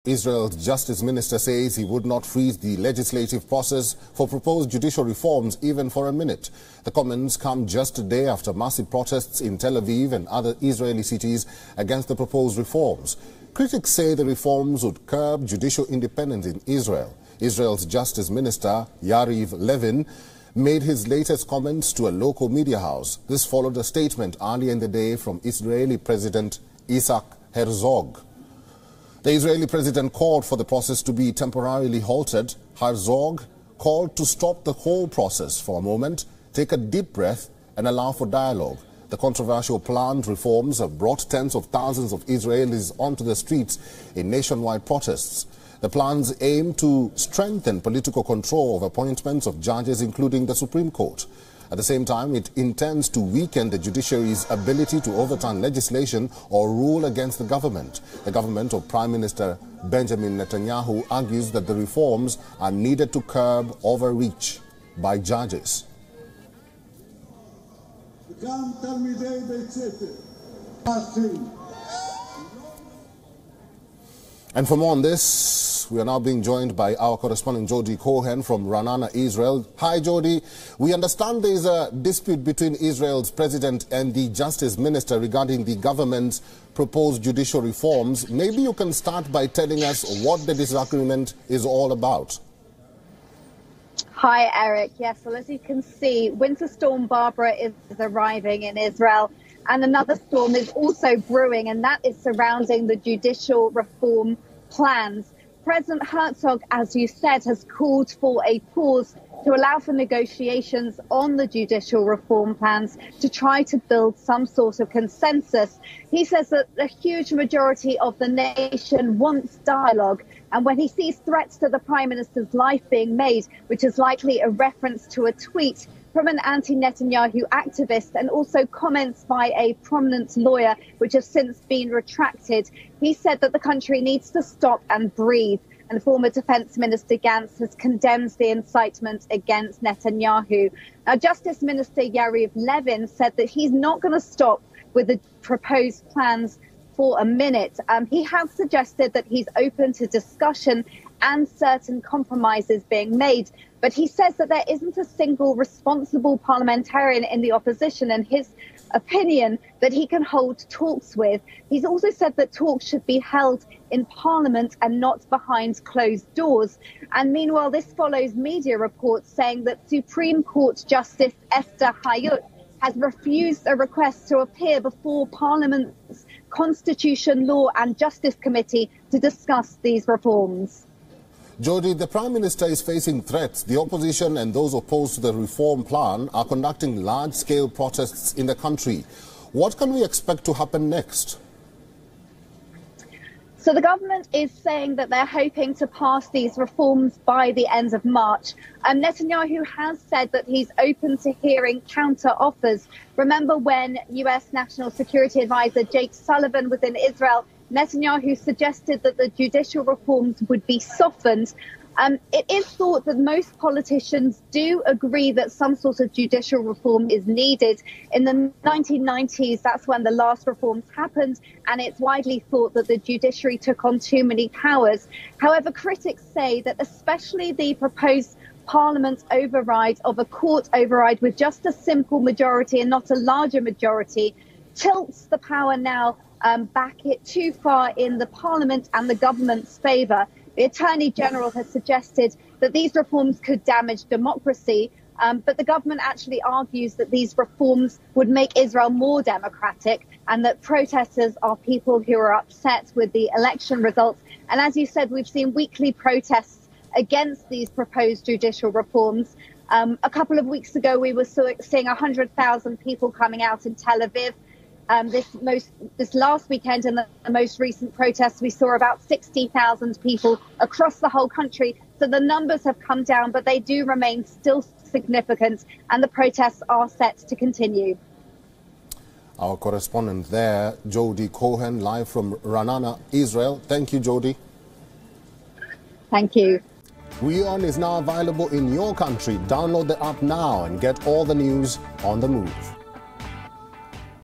Israel's Justice Minister says he would not freeze the legislative process for proposed judicial reforms even for a minute. The comments come just a day after massive protests in Tel Aviv and other Israeli cities against the proposed reforms. Critics say the reforms would curb judicial independence in Israel. Israel's Justice Minister, Yariv Levin, made his latest comments to a local media house. This followed a statement earlier in the day from Israeli President Isaac Herzog. The Israeli president called for the process to be temporarily halted. Herzog called to stop the whole process for a moment, take a deep breath and allow for dialogue. The controversial planned reforms have brought tens of thousands of Israelis onto the streets in nationwide protests. The plans aim to strengthen political control of appointments of judges, including the Supreme Court. At the same time, it intends to weaken the judiciary's ability to overturn legislation or rule against the government. The government of Prime Minister Benjamin Netanyahu argues that the reforms are needed to curb overreach by judges. And for more on this, we are now being joined by our correspondent Jody Cohen from Ra'anana, Israel. Hi, Jody. We understand there is a dispute between Israel's president and the justice minister regarding the government's proposed judicial reforms. Maybe you can start by telling us what the disagreement is all about. Hi, Eric. Yes, well, as you can see, Winter Storm Barbara is arriving in Israel. And another storm is also brewing, and that is surrounding the judicial reform plans. President Herzog, as you said, has called for a pause to allow for negotiations on the judicial reform plans to try to build some sort of consensus. He says that the huge majority of the nation wants dialogue. And when he sees threats to the Prime Minister's life being made, which is likely a reference to a tweet from an anti-Netanyahu activist and also comments by a prominent lawyer, which have since been retracted, he said that the country needs to stop and breathe. And former Defense Minister Gantz has condemned the incitement against Netanyahu. Now, Justice Minister Yariv Levin said that he's not going to stop with the proposed plans for a minute. He has suggested that he's open to discussion and certain compromises being made. But he says that there isn't a single responsible parliamentarian in the opposition, in his opinion, that he can hold talks with. He's also said that talks should be held in Parliament and not behind closed doors. And meanwhile, this follows media reports saying that Supreme Court Justice Esther Hayut has refused a request to appear before Parliament's Constitution, Law and Justice Committee to discuss these reforms. Jody, the Prime Minister is facing threats. The opposition and those opposed to the reform plan are conducting large-scale protests in the country. What can we expect to happen next? So the government is saying that they're hoping to pass these reforms by the end of March. Netanyahu has said that he's open to hearing counter offers. Remember when US National Security Advisor Jake Sullivan was in Israel, Netanyahu suggested that the judicial reforms would be softened. It is thought that most politicians do agree that some sort of judicial reform is needed. In the 1990s, that's when the last reforms happened, and it's widely thought that the judiciary took on too many powers. However, critics say that especially the proposed Parliament override of a court override with just a simple majority and not a larger majority tilts the power now back it too far in the Parliament and the government's favour. The Attorney General has suggested that these reforms could damage democracy, but the government actually argues that these reforms would make Israel more democratic and that protesters are people who are upset with the election results. And as you said, we've seen weekly protests against these proposed judicial reforms. A couple of weeks ago, we were seeing 100,000 people coming out in Tel Aviv. This last weekend, in the most recent protests, we saw about 60,000 people across the whole country. So the numbers have come down, but they do remain still significant, and the protests are set to continue. Our correspondent there, Jody Cohen, live from Ra'anana, Israel. Thank you, Jody. Thank you. WION is now available in your country. Download the app now and get all the news on the move.